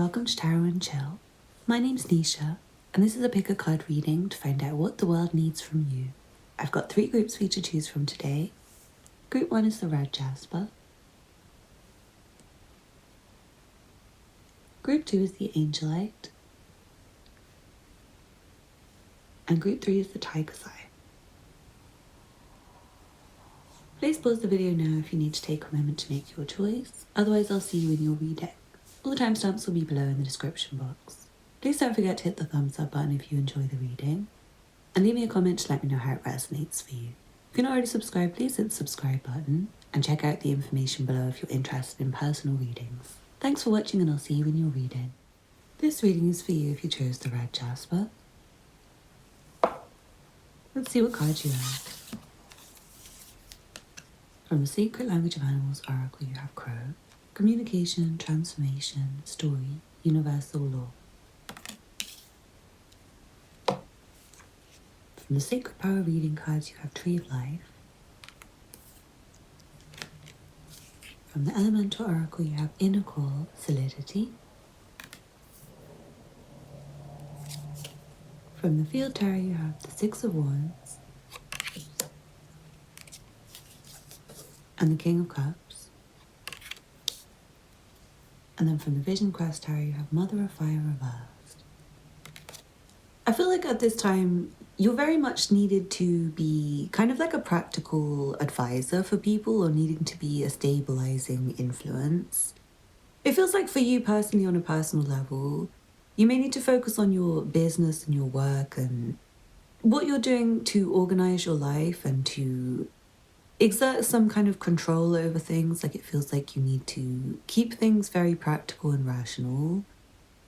welcome to Tarot and Chill. My name's Nisha, and this is a pick a card reading to find out what the world needs from you. I've got 3 groups for you to choose from today. Group 1 is the red Jasper. Group 2 is the Angelite. And group 3 is the tiger's eye. Please pause the video now if you need to take a moment to make your choice. Otherwise, I'll see you in your reading. All the timestamps will be below in the description box. Please don't forget to hit the thumbs up button if you enjoy the reading. And leave me a comment to let me know how it resonates for you. If you're not already subscribed, please hit the subscribe button. And check out the information below if you're interested in personal readings. Thanks for watching, and I'll see you in your reading. This reading is for you if you chose the red Jasper. Let's see what cards you have. From the Secret Language of Animals Oracle, you have Crow, Communication, Transformation, Story, Universal Law. From the Sacred Power reading cards, you have Tree of Life. From the Elemental Oracle, you have Inner Core, Solidity. From the Field Tarot, you have the Six of Wands and the King of Cups. And then from the Vision Quest Tarot, you have Mother of Fire reversed. I feel like at this time, you're very much needed to be kind of like a practical advisor for people, or needing to be a stabilizing influence. It feels like for you personally, on a personal level, you may need to focus on your business and your work and what you're doing to organize your life and to exert some kind of control over things. Like, it feels like you need to keep things very practical and rational,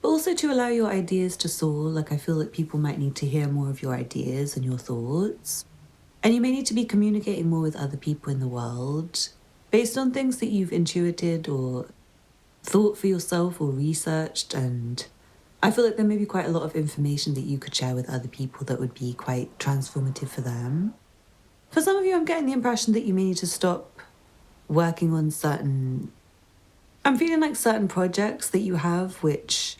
but also to allow your ideas to soar. Like, I feel like people might need to hear more of your ideas and your thoughts, and you may need to be communicating more with other people in the world based on things that you've intuited or thought for yourself or researched. And I feel like there may be quite a lot of information that you could share with other people that would be quite transformative for them. For some of you, I'm getting the impression that you may need to stop working on I'm feeling like certain projects that you have which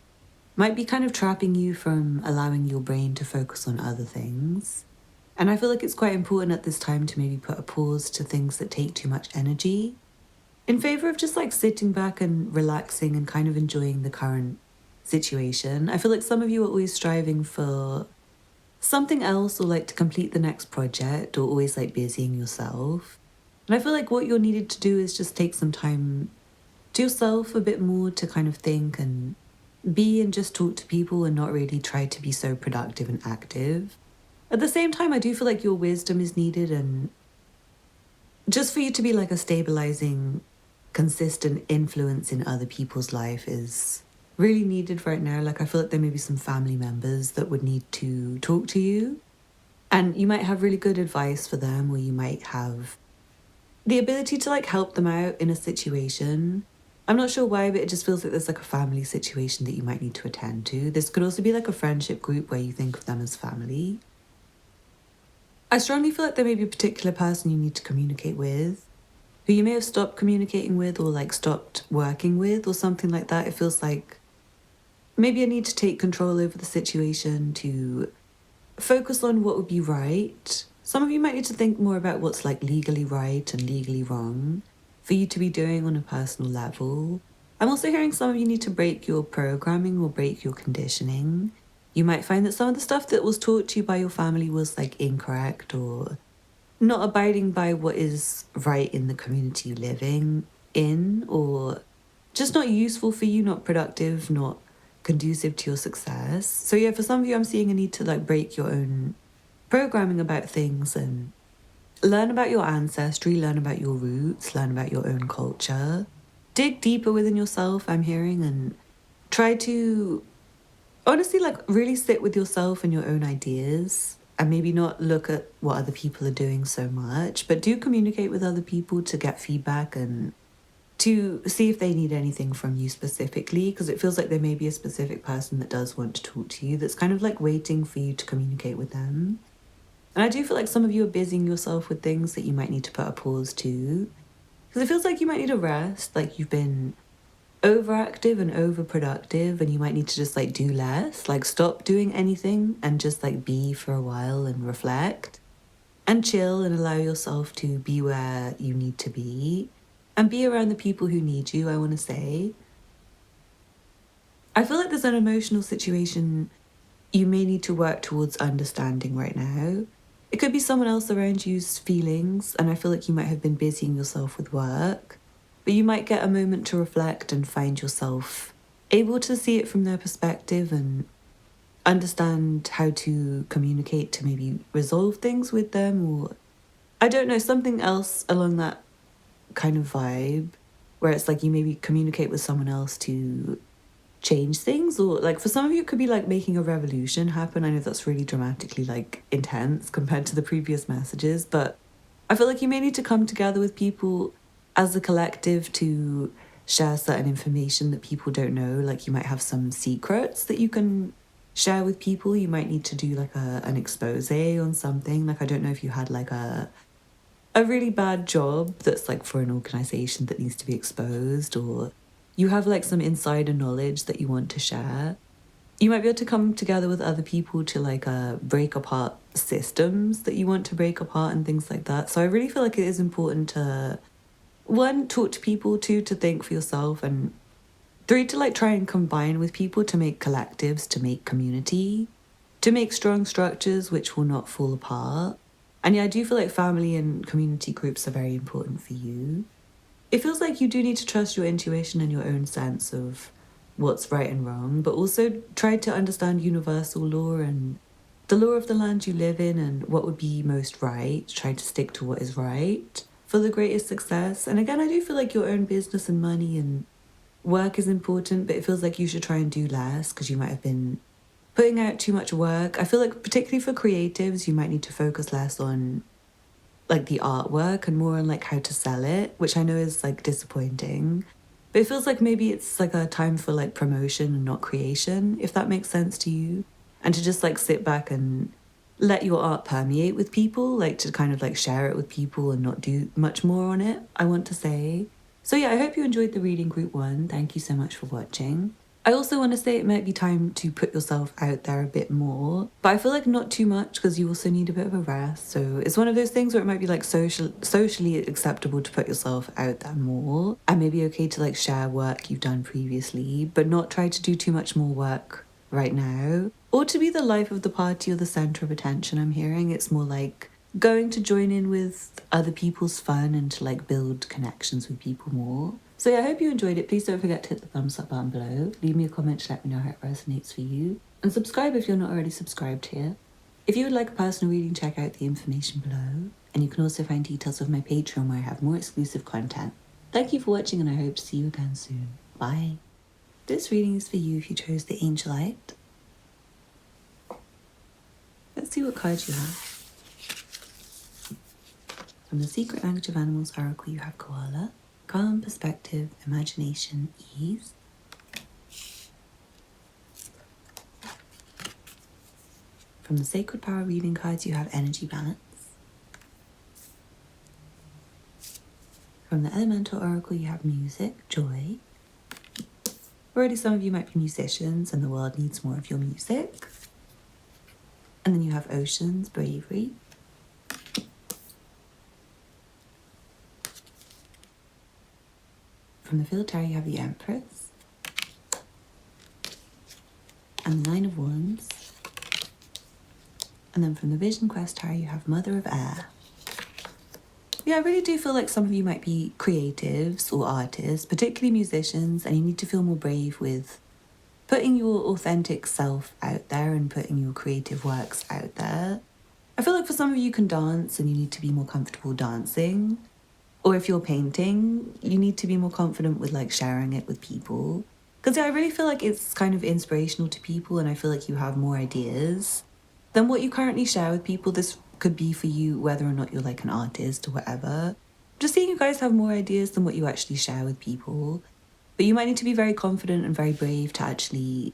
might be kind of trapping you from allowing your brain to focus on other things. And I feel like it's quite important at this time to maybe put a pause to things that take too much energy in favor of just like sitting back and relaxing and kind of enjoying the current situation. I feel like some of you are always striving for something else, or like to complete the next project, or always like busying yourself. And I feel like what you're needed to do is just take some time to yourself a bit more to kind of think and be and just talk to people, and not really try to be so productive and active. At the same time, I do feel like your wisdom is needed, and just for you to be like a stabilizing, consistent influence in other people's life is really needed right now. Like, I feel like there may be some family members that would need to talk to you, and you might have really good advice for them, or you might have the ability to like help them out in a situation. I'm not sure why, but it just feels like there's like a family situation that you might need to attend to. This could also be like a friendship group where you think of them as family. I strongly feel like there may be a particular person you need to communicate with, who you may have stopped communicating with, or like stopped working with, or something like that. It feels like maybe I need to take control over the situation, to focus on what would be right. Some of you might need to think more about what's like legally right and legally wrong for you to be doing on a personal level. I'm also hearing some of you need to break your programming or break your conditioning. You might find that some of the stuff that was taught to you by your family was like incorrect, or not abiding by what is right in the community you're living in, or just not useful for you, not productive, not conducive to your success. So yeah, for some of you, I'm seeing a need to like break your own programming about things and learn about your ancestry, learn about your roots, learn about your own culture. Dig deeper within yourself, I'm hearing, and try to honestly like really sit with yourself and your own ideas, and maybe not look at what other people are doing so much, but do communicate with other people to get feedback and to see if they need anything from you specifically, because it feels like there may be a specific person that does want to talk to you that's kind of like waiting for you to communicate with them. And I do feel like some of you are busying yourself with things that you might need to put a pause to, because it feels like you might need a rest. Like, you've been overactive and overproductive, and you might need to just like do less, like stop doing anything and just like be for a while and reflect and chill and allow yourself to be where you need to be and be around the people who need you, I want to say. I feel like there's an emotional situation you may need to work towards understanding right now. It could be someone else around you's feelings, and I feel like you might have been busying yourself with work, but you might get a moment to reflect and find yourself able to see it from their perspective and understand how to communicate to maybe resolve things with them, or I don't know, something else along that kind of vibe where it's like you maybe communicate with someone else to change things, or like for some of you it could be like making a revolution happen. I know that's really dramatically like intense compared to the previous messages, but I feel like you may need to come together with people as a collective to share certain information that people don't know. Like you might have some secrets that you can share with people. You might need to do like an expose on something. Like I don't know if you had like a really bad job that's like for an organization that needs to be exposed, or you have like some insider knowledge that you want to share. You might be able to come together with other people to like break apart systems that you want to break apart and things like that. So I really feel like it is important to, one, talk to people, two, to think for yourself, and three, to like try and combine with people to make collectives, to make community, to make strong structures which will not fall apart. And yeah, I do feel like family and community groups are very important for you. It feels like you do need to trust your intuition and your own sense of what's right and wrong, but also try to understand universal law and the law of the land you live in and what would be most right. Try to stick to what is right for the greatest success. And again, I do feel like your own business and money and work is important, but it feels like you should try and do less because you might have been putting out too much work. I feel like particularly for creatives, you might need to focus less on like the artwork and more on like how to sell it, which I know is like disappointing. But it feels like maybe it's like a time for like promotion and not creation, if that makes sense to you. And to just like sit back and let your art permeate with people, like to kind of like share it with people and not do much more on it, I want to say. So yeah, I hope you enjoyed the reading group 1. Thank you so much for watching. I also want to say it might be time to put yourself out there a bit more, but I feel like not too much because you also need a bit of a rest. So it's one of those things where it might be like socially acceptable to put yourself out there more, and maybe okay to like share work you've done previously, but not try to do too much more work right now, or to be the life of the party or the center of attention. I'm hearing it's more like going to join in with other people's fun and to like build connections with people more. So yeah, I hope you enjoyed it. Please don't forget to hit the thumbs up button below. Leave me a comment to let me know how it resonates for you. And subscribe if you're not already subscribed here. If you would like a personal reading, check out the information below. And you can also find details of my Patreon where I have more exclusive content. Thank you for watching, and I hope to see you again soon. Bye. This reading is for you if you chose the Angelite. Let's see what cards you have. From the Secret Language of Animals Oracle, you have Koala. Calm, perspective, imagination, ease. From the Sacred Power reading cards, you have energy balance. From the Elemental Oracle, you have music, joy. Already some of you might be musicians and the world needs more of your music. And then you have oceans, bravery. From the Field Tarot, you have the Empress. And the Nine of Wands. And then from the Vision Quest Tarot, you have Mother of Air. Yeah, I really do feel like some of you might be creatives or artists, particularly musicians, and you need to feel more brave with putting your authentic self out there and putting your creative works out there. I feel like for some of you can dance and you need to be more comfortable dancing. Or if you're painting, you need to be more confident with like sharing it with people. Because yeah, I really feel like it's kind of inspirational to people, and I feel like you have more ideas than what you currently share with people. This could be for you whether or not you're like an artist or whatever. Just seeing you guys have more ideas than what you actually share with people. But you might need to be very confident and very brave to actually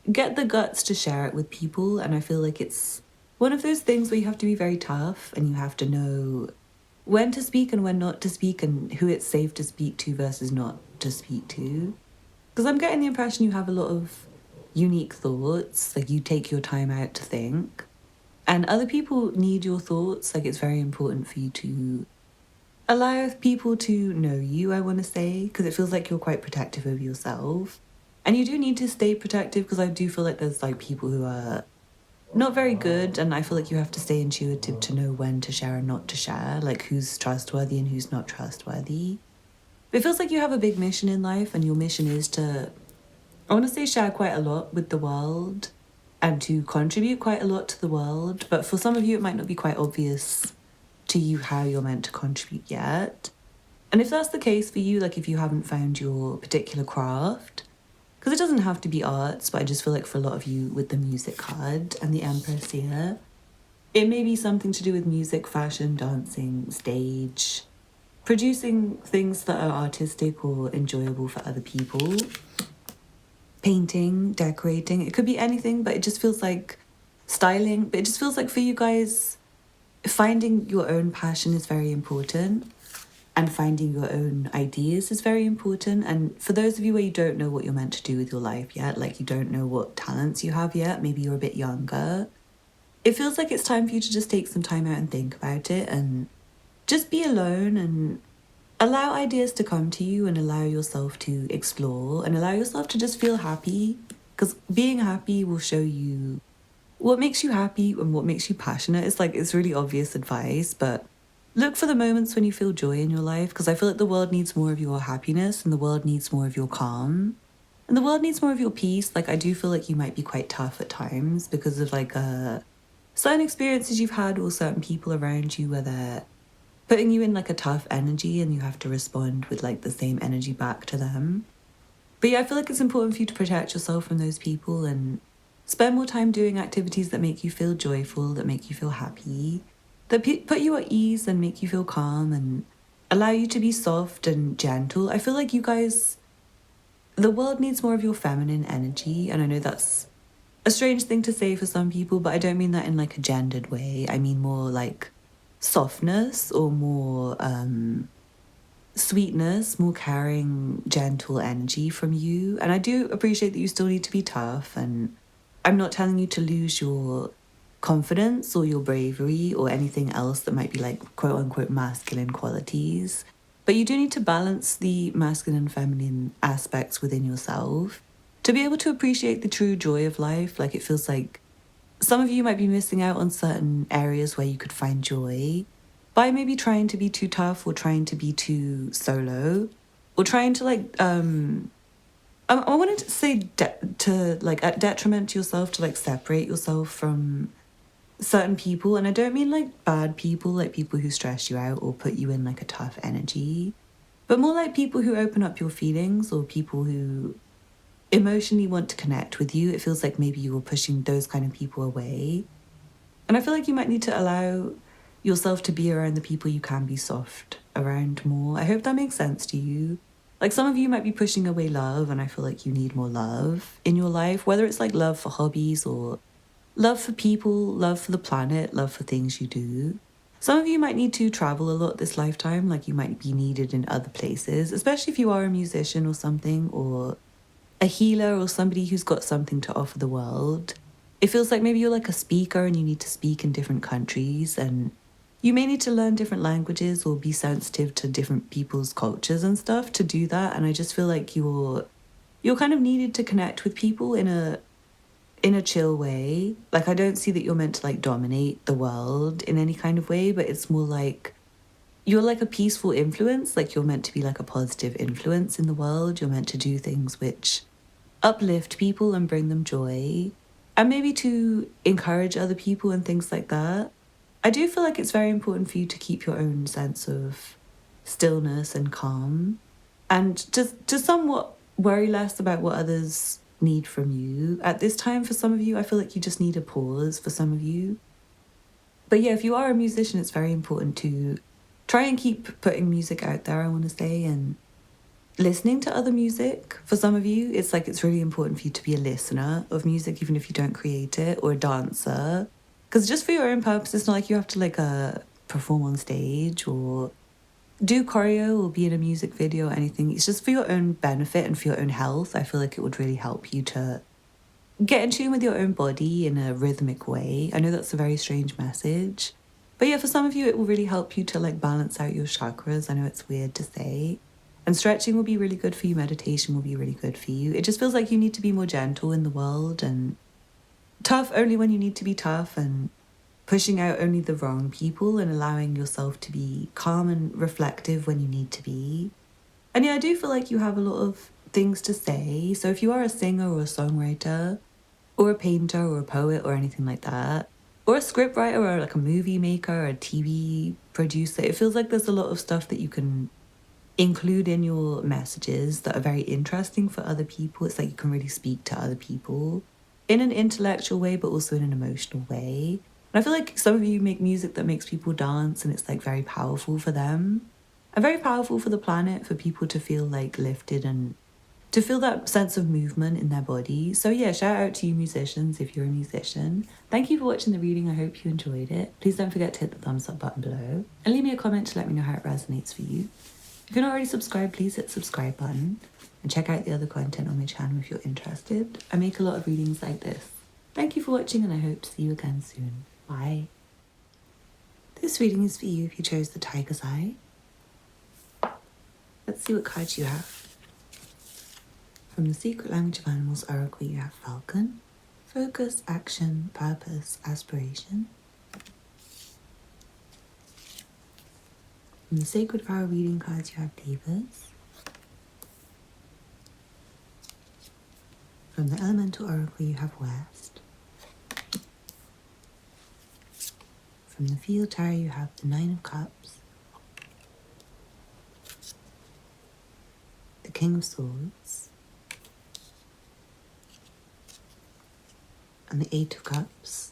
get the guts to share it with people. And I feel like it's one of those things where you have to be very tough and you have to know when to speak and when not to speak, and who it's safe to speak to versus not to speak to. Because I'm getting the impression you have a lot of unique thoughts, like you take your time out to think. And other people need your thoughts. Like it's very important for you to allow people to know you, I want to say, because it feels like you're quite protective of yourself. And you do need to stay protective because I do feel like there's like people who are not very good. And I feel like you have to stay intuitive to know when to share and not to share, like who's trustworthy and who's not trustworthy. It feels like you have a big mission in life, and your mission is to, I want to say, share quite a lot with the world and to contribute quite a lot to the world. But for some of you, it might not be quite obvious to you how you're meant to contribute yet. And if that's the case for you, like if you haven't found your particular craft, because it doesn't have to be arts, but I just feel like for a lot of you with the music card and the Empress here, it may be something to do with music, fashion, dancing, stage, producing things that are artistic or enjoyable for other people, painting, decorating. It could be anything, but it just feels like styling. But it just feels like for you guys, finding your own passion is very important, and finding your own ideas is very important. And for those of you where you don't know what you're meant to do with your life yet, like you don't know what talents you have yet, maybe you're a bit younger, it feels like it's time for you to just take some time out and think about it and just be alone and allow ideas to come to you and allow yourself to explore and allow yourself to just feel happy, because being happy will show you what makes you happy and what makes you passionate. It's like, it's really obvious advice, but look for the moments when you feel joy in your life, because I feel like the world needs more of your happiness and the world needs more of your calm and the world needs more of your peace. Like I do feel like you might be quite tough at times because of like certain experiences you've had or certain people around you where they're putting you in like a tough energy and you have to respond with like the same energy back to them. But yeah, I feel like it's important for you to protect yourself from those people and spend more time doing activities that make you feel joyful, that make you feel happy, that put you at ease and make you feel calm and allow you to be soft and gentle. I feel like you guys, the world needs more of your feminine energy. And I know that's a strange thing to say for some people, but I don't mean that in like a gendered way. I mean more like softness or more sweetness, more caring, gentle energy from you. And I do appreciate that you still need to be tough, and I'm not telling you to lose your confidence or your bravery or anything else that might be like quote unquote masculine qualities. But you do need to balance the masculine and feminine aspects within yourself to be able to appreciate the true joy of life. Like it feels like some of you might be missing out on certain areas where you could find joy by maybe trying to be too tough or trying to be too solo or trying to like I wanted to say to like at detriment to yourself, to like separate yourself from certain people. And I don't mean like bad people, like people who stress you out or put you in like a tough energy, but more like people who open up your feelings or people who emotionally want to connect with you. It feels like maybe you were pushing those kind of people away. And I feel like you might need to allow yourself to be around the people you can be soft around more. I hope that makes sense to you. Like some of you might be pushing away love, and I feel like you need more love in your life, whether it's like love for hobbies or love for people, love for the planet, love for things you do. Some of you might need to travel a lot this lifetime, like you might be needed in other places, especially if you are a musician or something, or a healer or somebody who's got something to offer the world. It feels like maybe you're like a speaker and you need to speak in different countries, and you may need to learn different languages or be sensitive to different people's cultures and stuff to do that. And I just feel like you're kind of needed to connect with people in a chill way. Like I don't see that you're meant to like dominate the world in any kind of way, but it's more like you're like a peaceful influence. Like you're meant to be like a positive influence in the world. You're meant to do things which uplift people and bring them joy, and maybe to encourage other people and things like that. I do feel like it's very important for you to keep your own sense of stillness and calm, and to somewhat worry less about what others need from you. At this time, for some of you, I feel like you just need a pause for some of you. But yeah, if you are a musician, it's very important to try and keep putting music out there, I want to say, and listening to other music. For some of you, it's like it's really important for you to be a listener of music, even if you don't create it, or a dancer. Because just for your own purpose, it's not like you have to like perform on stage or do choreo or be in a music video or anything, it's just for your own benefit and for your own health. I feel like it would really help you to get in tune with your own body in a rhythmic way. I know that's a very strange message. But yeah, for some of you, it will really help you to like balance out your chakras. I know it's weird to say. And stretching will be really good for you. Meditation will be really good for you. It just feels like you need to be more gentle in the world and tough only when you need to be tough, and pushing out only the wrong people and allowing yourself to be calm and reflective when you need to be. And yeah, I do feel like you have a lot of things to say. So if you are a singer or a songwriter or a painter or a poet or anything like that, or a scriptwriter or like a movie maker or a TV producer, it feels like there's a lot of stuff that you can include in your messages that are very interesting for other people. It's like you can really speak to other people in an intellectual way, but also in an emotional way. And I feel like some of you make music that makes people dance, and it's like very powerful for them and very powerful for the planet, for people to feel like lifted and to feel that sense of movement in their body. So yeah, shout out to you musicians if you're a musician. Thank you for watching the reading. I hope you enjoyed it. Please don't forget to hit the thumbs up button below and leave me a comment to let me know how it resonates for you. If you're not already subscribed, please hit the subscribe button and check out the other content on my channel if you're interested. I make a lot of readings like this. Thank you for watching, and I hope to see you again soon. Bye. This reading is for you if you chose the Tiger's Eye. Let's see what cards you have. From the Secret Language of Animals Oracle, you have Falcon, Focus, Action, Purpose, Aspiration. From the Sacred Vow reading cards, you have Devas. From the Elemental Oracle, you have West. From the Field Tarot, you have the Nine of Cups, the King of Swords, and the Eight of Cups.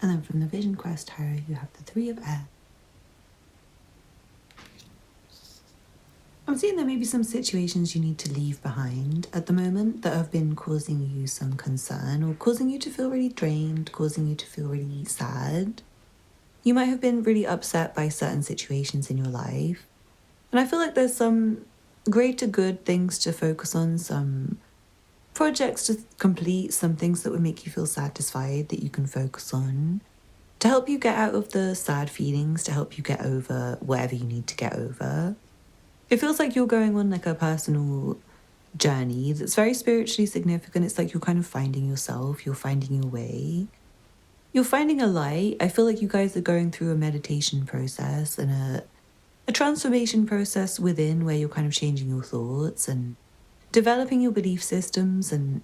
And then from the Vision Quest Tarot, you have the Three of Air. I'm seeing there may be some situations you need to leave behind at the moment that have been causing you some concern, or causing you to feel really drained, causing you to feel really sad. You might have been really upset by certain situations in your life. And I feel like there's some greater good things to focus on, some projects to complete, some things that would make you feel satisfied that you can focus on to help you get out of the sad feelings, to help you get over whatever you need to get over. It feels like you're going on like a personal journey that's very spiritually significant. It's like you're kind of finding yourself, you're finding your way, you're finding a light. I feel like you guys are going through a meditation process and a transformation process within, where you're kind of changing your thoughts and developing your belief systems and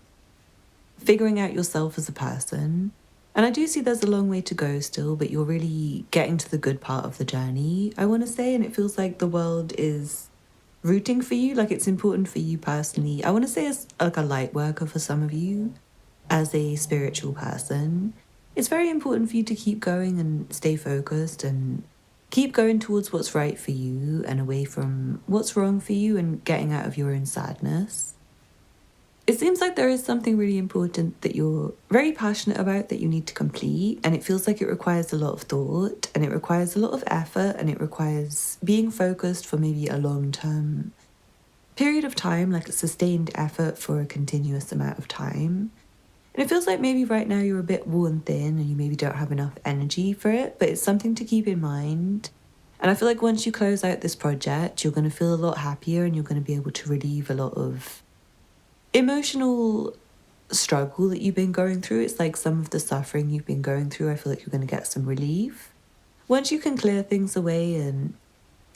figuring out yourself as a person. And I do see there's a long way to go still, but you're really getting to the good part of the journey, I want to say. And it feels like the world is rooting for you, like it's important for you personally. I want to say as like a light worker for some of you, as a spiritual person, it's very important for you to keep going and stay focused and keep going towards what's right for you and away from what's wrong for you, and getting out of your own sadness. It seems like there is something really important that you're very passionate about that you need to complete, and it feels like it requires a lot of thought, and it requires a lot of effort, and it requires being focused for maybe a long-term period of time, like a sustained effort for a continuous amount of time. And it feels like maybe right now you're a bit worn thin and you maybe don't have enough energy for it, but it's something to keep in mind. And I feel like once you close out this project, you're going to feel a lot happier, and you're going to be able to relieve a lot of emotional struggle that you've been going through. It's like some of the suffering you've been going through, I feel like you're going to get some relief. Once you can clear things away and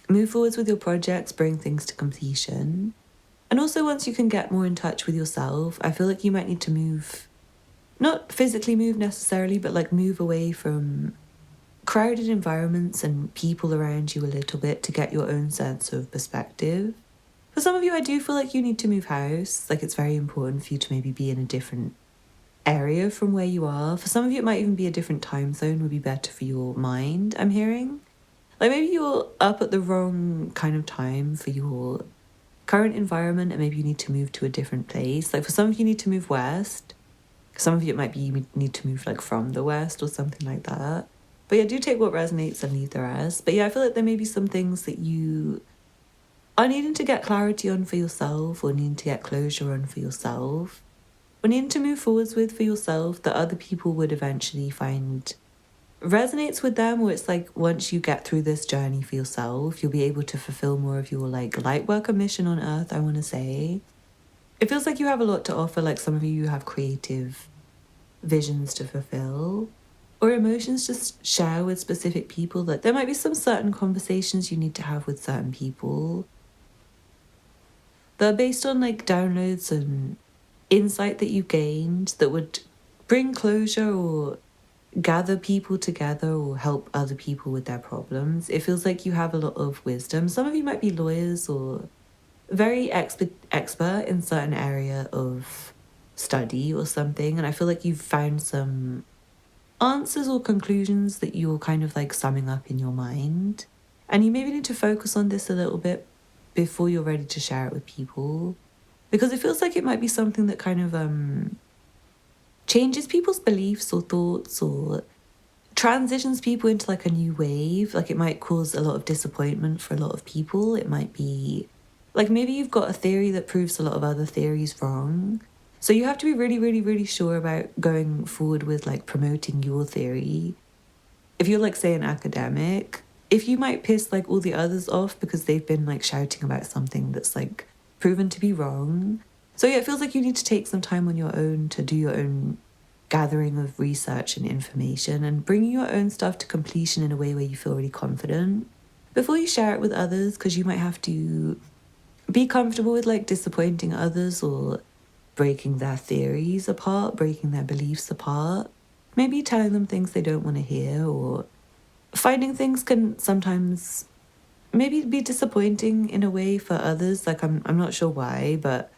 move forwards with your projects, bring things to completion. And also once you can get more in touch with yourself, I feel like you might need to move, not physically move necessarily, but like move away from crowded environments and people around you a little bit to get your own sense of perspective. For some of you, I do feel like you need to move house. Like it's very important for you to maybe be in a different area from where you are. For some of you, it might even be a different time zone would be better for your mind, I'm hearing. Like maybe you're up at the wrong kind of time for your current environment, and maybe you need to move to a different place. Like for some of you, you need to move west. Some of you, it might be you need to move like from the west or something like that. But yeah, do take what resonates and leave the rest. But yeah, I feel like there may be some things that you are needing to get clarity on for yourself, or needing to get closure on for yourself, or needing to move forwards with for yourself, that other people would eventually find resonates with them, or it's like once you get through this journey for yourself, you'll be able to fulfill more of your like light worker mission on earth, I want to say. It feels like you have a lot to offer, like some of you have creative visions to fulfill, or emotions to share with specific people. Like there might be some certain conversations you need to have with certain people that are based on like downloads and insight that you gained that would bring closure or gather people together or help other people with their problems. It feels like you have a lot of wisdom. Some of you might be lawyers or very expert in certain area of study or something, and I feel like you've found some answers or conclusions that you're kind of like summing up in your mind, and you maybe need to focus on this a little bit before you're ready to share it with people, because it feels like it might be something that kind of changes people's beliefs or thoughts, or transitions people into like a new wave. Like it might cause a lot of disappointment for a lot of people. It might be like maybe you've got a theory that proves a lot of other theories wrong. So you have to be really, really, really sure about going forward with like promoting your theory. If you're like, say, an academic, if you might piss like all the others off because they've been like shouting about something that's like proven to be wrong. So yeah, it feels like you need to take some time on your own to do your own gathering of research and information and bringing your own stuff to completion in a way where you feel really confident before you share it with others, because you might have to be comfortable with like disappointing others or breaking their theories apart, breaking their beliefs apart, maybe telling them things they don't want to hear, or finding things can sometimes maybe be disappointing in a way for others. Like I'm not sure why, but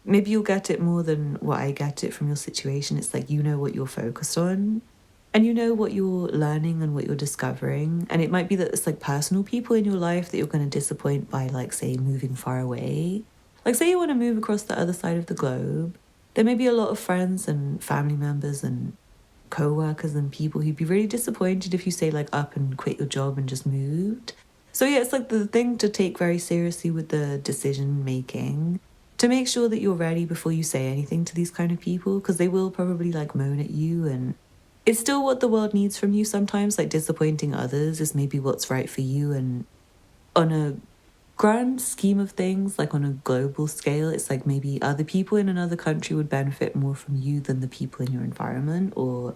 maybe you'll get it more than what I get it from your situation. It's like you know what you're focused on, and you know what you're learning and what you're discovering. And it might be that it's like personal people in your life that you're going to disappoint by, like, say, moving far away. Like, say you want to move across the other side of the globe. There may be a lot of friends and family members and co-workers and people who'd be really disappointed if you say like up and quit your job and just moved. So yeah, it's like the thing to take very seriously with the decision making, to make sure that you're ready before you say anything to these kind of people, because they will probably like moan at you, and it's still what the world needs from you sometimes. Like disappointing others is maybe what's right for you, and on a grand scheme of things, like on a global scale, it's like maybe other people in another country would benefit more from you than the people in your environment, or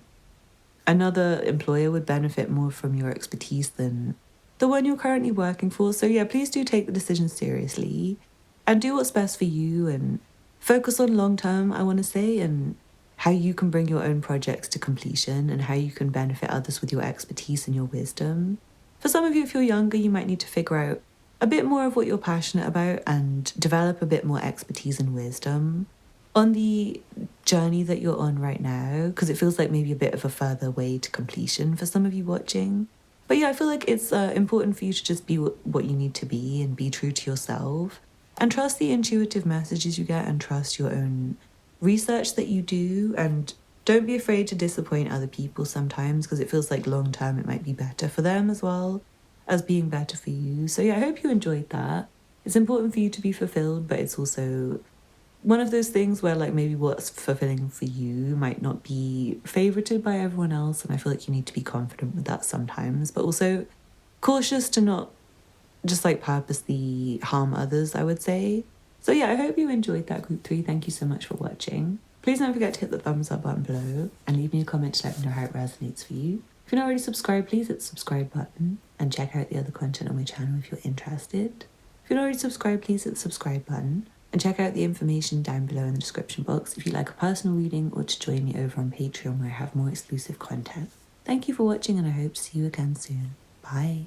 another employer would benefit more from your expertise than the one you're currently working for. So yeah, please do take the decision seriously and do what's best for you, and focus on long term, I want to say, and how you can bring your own projects to completion and how you can benefit others with your expertise and your wisdom. For some of you, if you're younger, you might need to figure out a bit more of what you're passionate about and develop a bit more expertise and wisdom on the journey that you're on right now, because it feels like maybe a bit of a further way to completion for some of you watching. But yeah, I feel like it's important for you to just be what you need to be and be true to yourself, and trust the intuitive messages you get, and trust your own research that you do, and don't be afraid to disappoint other people sometimes, because it feels like long term it might be better for them as well as being better for you. So yeah, I hope you enjoyed that. It's important for you to be fulfilled, but it's also one of those things where like maybe what's fulfilling for you might not be favorited by everyone else, and I feel like you need to be confident with that sometimes, but also cautious to not just like purposely harm others, I would say. So yeah, I hope you enjoyed that group 3. Thank you so much for watching. Please don't forget to hit the thumbs up button below and leave me a comment to let me know how it resonates for you. If you're not already subscribed, please hit the subscribe button and check out the other content on my channel if you're interested. If you're not already subscribed, please hit the subscribe button and check out the information down below in the description box if you'd like a personal reading or to join me over on Patreon, where I have more exclusive content. Thank you for watching, and I hope to see you again soon. Bye.